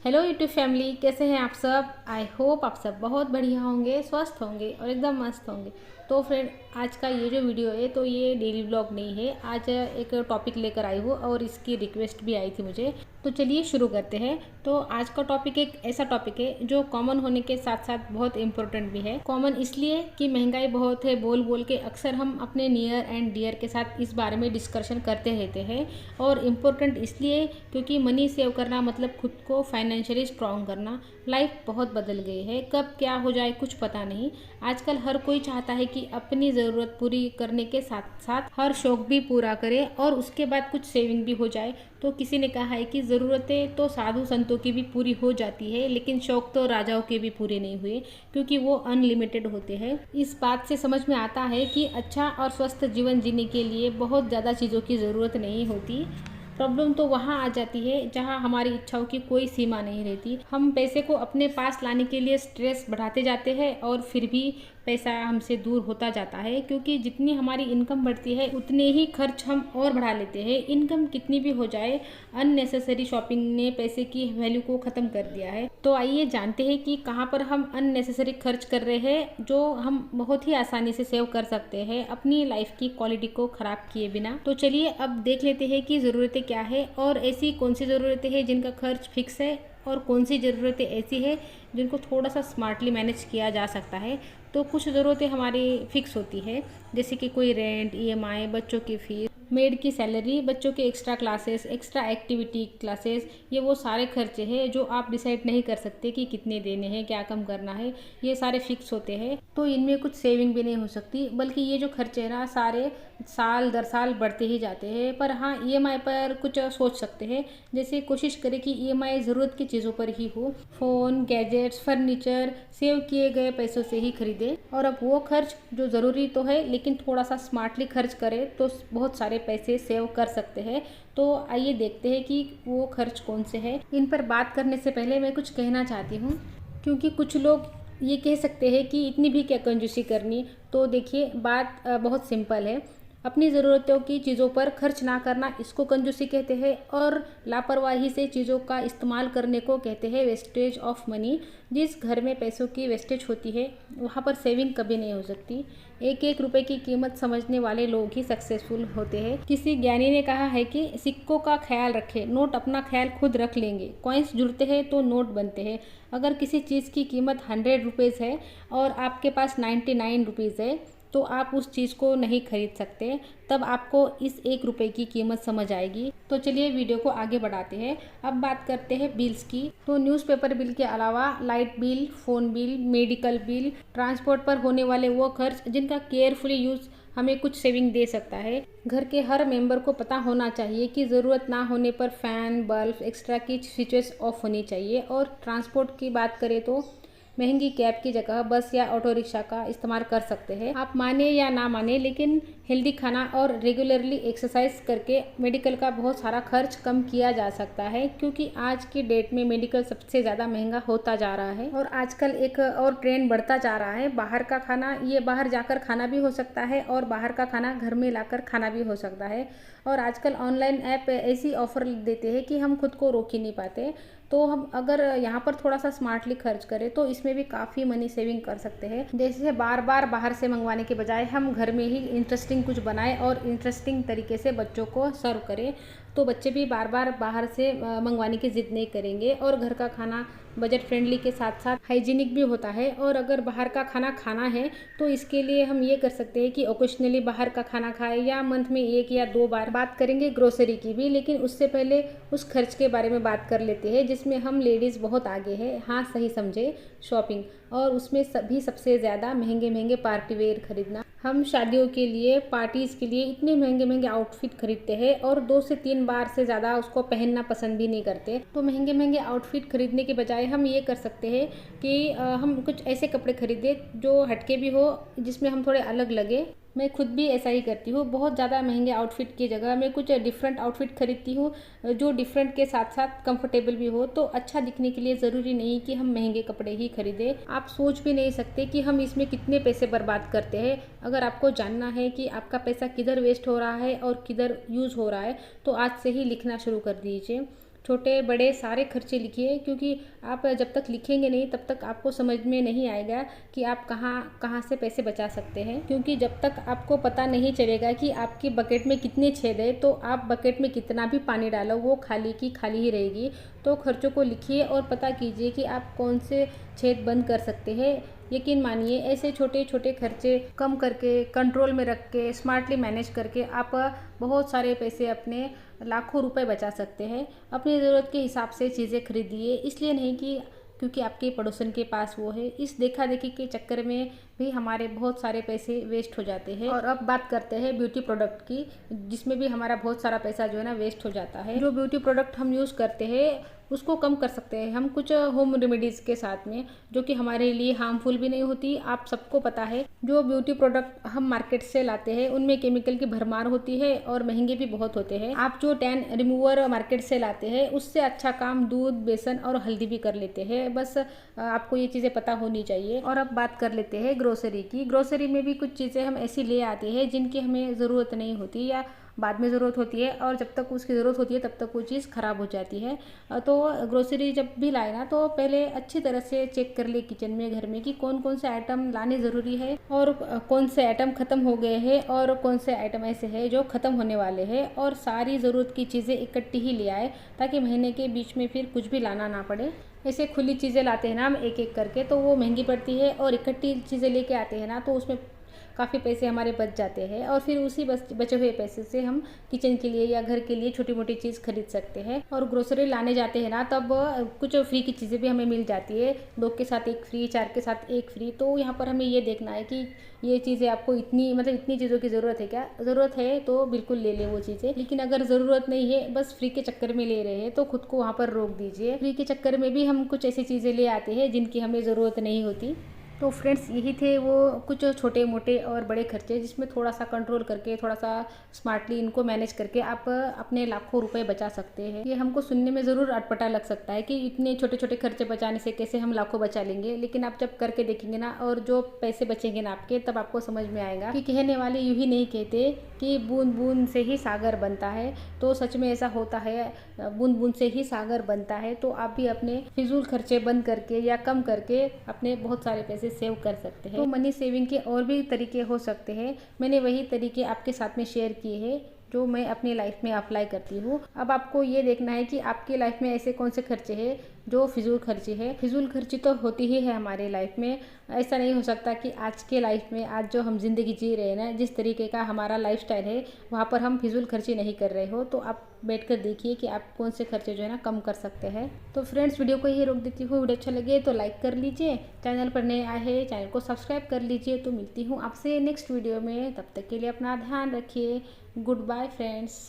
Hello YouTube family, कैसे हैं आप सब। आई होप आप सब बहुत बढ़िया होंगे, स्वस्थ होंगे और एकदम मस्त होंगे। तो फ्रेंड, आज का ये जो वीडियो है तो ये डेली व्लॉग नहीं है। आज एक टॉपिक लेकर आई हूँ और इसकी रिक्वेस्ट भी आई थी मुझे। तो चलिए शुरू करते हैं। तो आज का टॉपिक एक ऐसा टॉपिक है जो कॉमन होने के साथ साथ बहुत इम्पोर्टेंट भी है। कॉमन इसलिए कि महंगाई बहुत है, बोल बोल के अक्सर हम अपने नियर एंड डियर के साथ इस बारे में डिस्कशन करते रहते हैं। और इम्पोर्टेंट इसलिए क्योंकि मनी सेव करना मतलब खुद को फाइनेंशियली स्ट्रांग करना। लाइफ बहुत बदल गई है, कब क्या हो जाए कुछ पता नहीं। आजकल हर कोई चाहता है कि अपनी ज़रूरत पूरी करने के साथ साथ हर शौक भी पूरा करे और उसके बाद कुछ सेविंग भी हो जाए। तो किसी ने कहा है कि ज़रूरतें तो साधु संतों की भी पूरी हो जाती है, लेकिन शौक तो राजाओं के भी पूरे नहीं हुए, क्योंकि वो अनलिमिटेड होते हैं। इस बात से समझ में आता है कि अच्छा और स्वस्थ जीवन जीने के लिए बहुत ज़्यादा चीज़ों की ज़रूरत नहीं होती। प्रॉब्लम तो वहाँ आ जाती है जहाँ हमारी इच्छाओं की कोई सीमा नहीं रहती। हम पैसे को अपने पास लाने के लिए स्ट्रेस बढ़ाते जाते हैं और फिर भी पैसा हमसे दूर होता जाता है, क्योंकि जितनी हमारी इनकम बढ़ती है उतने ही खर्च हम और बढ़ा लेते हैं। इनकम कितनी भी हो जाए, अननेसेसरी शॉपिंग ने पैसे की वैल्यू को ख़त्म कर दिया है। तो आइए जानते हैं कि कहाँ पर हम अननेसेसरी खर्च कर रहे हैं, जो हम बहुत ही आसानी से सेव कर सकते हैं अपनी लाइफ की क्वालिटी को ख़राब किए बिना। तो चलिए अब देख लेते हैं कि ज़रूरतें क्या है और ऐसी कौन सी ज़रूरतें हैं जिनका खर्च फिक्स है और कौन सी ज़रूरतें ऐसी है जिनको थोड़ा सा स्मार्टली मैनेज किया जा सकता है। तो कुछ ज़रूरतें हमारी फिक्स होती है, जैसे कि कोई रेंट, ईएमआई, बच्चों की फीस, मेड की सैलरी, बच्चों के extra classes, extra activity classes. ये वो सारे खर्चे हैं जो आप डिसाइड नहीं कर सकते कि कितने देने हैं, क्या कम करना है। ये सारे फिक्स होते हैं, तो इनमें कुछ सेविंग भी नहीं हो सकती, बल्कि ये जो खर्चे हैं ना सारे साल दर साल बढ़ते ही जाते हैं। पर हाँ, ईएमआई पर कुछ सोच सकते हैं। जैसे कोशिश करें कि ईएमआई ज़रूरत की चीज़ों पर ही हो। फ़ोन, गैजेट्स, फर्नीचर सेव किए गए पैसों से ही खरीदें। और अब वो खर्च जो ज़रूरी तो है लेकिन थोड़ा सा स्मार्टली खर्च करें तो बहुत सारे पैसे सेव कर सकते हैं। तो आइए देखते हैं कि वो खर्च कौन से हैं। इन पर बात करने से पहले मैं कुछ कहना चाहती हूँ, क्योंकि कुछ लोग ये कह सकते हैं कि इतनी भी क्या कंजूसी करनी। तो देखिए, बात बहुत सिंपल है। अपनी ज़रूरतों की चीज़ों पर खर्च ना करना, इसको कंजूसी कहते हैं। और लापरवाही से चीज़ों का इस्तेमाल करने को कहते हैं वेस्टेज ऑफ मनी। जिस घर में पैसों की वेस्टेज होती है वहाँ पर सेविंग कभी नहीं हो सकती। एक एक रुपए की कीमत समझने वाले लोग ही सक्सेसफुल होते हैं। किसी ज्ञानी ने कहा है कि सिक्कों का ख्याल रखें, नोट अपना ख्याल खुद रख लेंगे। कॉइन्स जुड़ते हैं तो नोट बनते हैं। अगर किसी चीज़ की कीमत 100 रुपीज़ है और आपके पास 99 रुपीज़ है तो आप उस चीज़ को नहीं खरीद सकते। तब आपको इस 1 रुपए की कीमत समझ आएगी। तो चलिए वीडियो को आगे बढ़ाते हैं। अब बात करते हैं बिल्स की। तो न्यूज़पेपर बिल के अलावा light bill, phone bill, medical bill, transport पर होने वाले वो खर्च जिनका केयरफुली यूज़ हमें कुछ सेविंग दे सकता है। घर के हर मेंबर को पता होना चाहिए कि ज़रूरत ना होने पर फ़ैन, बल्ब, एक्स्ट्रा की स्विचेस ऑफ होनी चाहिए। और ट्रांसपोर्ट की बात करें तो महंगी कैब की जगह बस या ऑटो रिक्शा का इस्तेमाल कर सकते हैं। आप माने या ना माने, लेकिन हेल्दी खाना और रेगुलरली एक्सरसाइज करके मेडिकल का बहुत सारा खर्च कम किया जा सकता है, क्योंकि आज की डेट में मेडिकल सबसे ज़्यादा महंगा होता जा रहा है। और आजकल एक और ट्रेंड बढ़ता जा रहा है बाहर का खाना। ये बाहर जाकर खाना भी हो सकता है और बाहर का खाना घर में लाकर खाना भी हो सकता है। और आजकल ऑनलाइन ऐप ऐसी ऑफ़र देते हैं कि हम खुद को रोक ही नहीं पाते। तो हम अगर यहाँ पर थोड़ा सा स्मार्टली खर्च करें तो इसमें भी काफ़ी मनी सेविंग कर सकते हैं। जैसे बार बार बाहर से मंगवाने के बजाय हम घर में ही इंटरेस्टिंग कुछ बनाएं और इंटरेस्टिंग तरीके से बच्चों को सर्व करें, तो बच्चे भी बार बार बाहर से मंगवाने की ज़िद नहीं करेंगे। और घर का खाना बजट फ्रेंडली के साथ साथ हाइजीनिक भी होता है। और अगर बाहर का खाना खाना है तो इसके लिए हम ये कर सकते हैं कि ओकेशनली बाहर का खाना खाएं या मंथ में 1 या 2 बार। बात करेंगे ग्रोसरी की भी, लेकिन उससे पहले उस खर्च के बारे में बात कर लेते हैं जिसमें हम लेडीज़ बहुत आगे हैं। हाँ, सही समझे, शॉपिंग। और उसमें सभी सबसे ज़्यादा महंगे महंगे पार्टी वेयर खरीदना। हम शादियों के लिए, पार्टीज़ के लिए इतने महंगे महंगे आउटफिट खरीदते हैं और 2 से 3 बार से ज़्यादा उसको पहनना पसंद भी नहीं करते। तो महंगे महंगे आउटफिट खरीदने के बजाय हम ये कर सकते हैं कि हम कुछ ऐसे कपड़े खरीदें जो हटके भी हो, जिसमें हम थोड़े अलग लगे। मैं खुद भी ऐसा ही करती हूँ। बहुत ज़्यादा महंगे आउटफिट की जगह मैं कुछ डिफरेंट आउटफिट खरीदती हूँ, जो डिफरेंट के साथ साथ कंफर्टेबल भी हो। तो अच्छा दिखने के लिए ज़रूरी नहीं कि हम महंगे कपड़े ही खरीदें। आप सोच भी नहीं सकते कि हम इसमें कितने पैसे बर्बाद करते हैं। अगर आपको जानना है कि आपका पैसा किधर वेस्ट हो रहा है और किधर यूज़ हो रहा है तो आज से ही लिखना शुरू कर दीजिए। छोटे बड़े सारे खर्चे लिखिए, क्योंकि आप जब तक लिखेंगे नहीं तब तक आपको समझ में नहीं आएगा कि आप कहाँ कहाँ से पैसे बचा सकते हैं। क्योंकि जब तक आपको पता नहीं चलेगा कि आपकी बकेट में कितने छेद है, तो आप बकेट में कितना भी पानी डालो वो खाली की खाली ही रहेगी। तो खर्चों को लिखिए और पता कीजिए कि आप कौन से छेद बंद कर सकते हैं। यकीन मानिए, ऐसे छोटे छोटे खर्चे कम करके, कंट्रोल में रख के, स्मार्टली मैनेज करके आप बहुत सारे पैसे, अपने लाखों रुपए बचा सकते हैं। अपनी ज़रूरत के हिसाब से चीज़ें खरीदिए, इसलिए नहीं कि क्योंकि आपके पड़ोसन के पास वो है। इस देखा देखी के चक्कर में भी हमारे बहुत सारे पैसे वेस्ट हो जाते हैं। और अब बात करते हैं ब्यूटी प्रोडक्ट की, जिसमें भी हमारा बहुत सारा पैसा जो है ना वेस्ट हो जाता है। जो ब्यूटी प्रोडक्ट हम यूज़ करते हैं उसको कम कर सकते हैं हम कुछ होम रेमेडीज़ के साथ में, जो कि हमारे लिए हार्मफुल भी नहीं होती। आप सबको पता है, जो ब्यूटी प्रोडक्ट हम मार्केट से लाते हैं उनमें केमिकल की भरमार होती है और महंगे भी बहुत होते हैं। आप जो टैन रिमूवर मार्केट से लाते हैं उससे अच्छा काम दूध, बेसन और हल्दी भी कर लेते हैं। बस आपको ये चीज़ें पता होनी चाहिए। और अब बात कर लेते हैं ग्रोसरी की। ग्रोसरी में भी कुछ चीज़ें हम ऐसी ले आते हैं जिनकी हमें ज़रूरत नहीं होती या बाद में ज़रूरत होती है, और जब तक उसकी ज़रूरत होती है तब तक वो चीज़ ख़राब हो जाती है। तो ग्रोसरी जब भी लाए ना, तो पहले अच्छी तरह से चेक कर ले किचन में, घर में, कि कौन कौन से आइटम लाने ज़रूरी है और कौन से आइटम ख़त्म हो गए हैं और कौन से आइटम ऐसे हैं जो ख़त्म होने वाले हैं। और सारी ज़रूरत की चीज़ें इकट्ठी ही ले आए, ताकि महीने के बीच में फिर कुछ भी लाना ना पड़े। ऐसे खुली चीज़ें लाते हैं ना हम एक एक करके, तो वो महंगी पड़ती है, और इकट्ठी चीज़ें लेके आते हैं ना तो उसमें काफ़ी पैसे हमारे बच जाते हैं। और फिर उसी बचे हुए पैसे से हम किचन के लिए या घर के लिए छोटी मोटी चीज़ खरीद सकते हैं। और ग्रोसरी लाने जाते हैं ना, तब कुछ फ्री की चीज़ें भी हमें मिल जाती है। 2 के साथ 1 फ्री, 4 के साथ 1 फ्री। तो यहाँ पर हमें ये देखना है कि ये चीज़ें आपको इतनी चीज़ों की ज़रूरत है क्या। ज़रूरत है तो बिल्कुल ले लें वो चीज़ें, लेकिन अगर ज़रूरत नहीं है, बस फ्री के चक्कर में ले रहे हैं, तो खुद को वहाँ पर रोक दीजिए। फ्री के चक्कर में भी हम कुछ ऐसी चीज़ें ले आते हैं जिनकी हमें ज़रूरत नहीं होती। तो फ्रेंड्स, यही थे वो कुछ छोटे मोटे और बड़े खर्चे, जिसमें थोड़ा सा कंट्रोल करके, थोड़ा सा स्मार्टली इनको मैनेज करके आप अपने लाखों रुपए बचा सकते हैं। ये हमको सुनने में ज़रूर अटपटा लग सकता है कि इतने छोटे छोटे खर्चे बचाने से कैसे हम लाखों बचा लेंगे, लेकिन आप जब करके देखेंगे ना, और जो पैसे बचेंगे ना आपके, तब आपको समझ में आएगा कि कहने वाले यूँ ही नहीं कहते कि बूंद बूंद से ही सागर बनता है। तो सच में ऐसा होता है, बूंद बूंद से ही सागर बनता है। तो आप भी अपने फिजूल खर्चे बंद करके या कम करके अपने बहुत सारे पैसे सेव कर सकते हैं। तो मनी सेविंग के और भी तरीके हो सकते हैं। मैंने वही तरीके आपके साथ में शेयर किए हैं जो मैं अपनी लाइफ में अप्लाई करती हूँ। अब आपको ये देखना है कि आपकी लाइफ में ऐसे कौन से खर्चे हैं जो फिजूल खर्ची है। फिजूल खर्ची तो होती ही है हमारी लाइफ में। ऐसा नहीं हो सकता कि आज के लाइफ में, आज जो हम जिंदगी जी रहे हैं ना, जिस तरीके का हमारा लाइफस्टाइल है, वहाँ पर हम फिजूल खर्ची नहीं कर रहे हो। तो आप बैठकर देखिए कि आप कौन से खर्चे जो है ना कम कर सकते हैं। तो फ्रेंड्स, वीडियो को यही रोक देती हूँ। वीडियो अच्छा लगे तो लाइक कर लीजिए, चैनल पर नए आए हैं चैनल को सब्सक्राइब कर लीजिए। तो मिलती हूँ आपसे नेक्स्ट वीडियो में, तब तक के लिए अपना ध्यान रखिए। Good bye friends.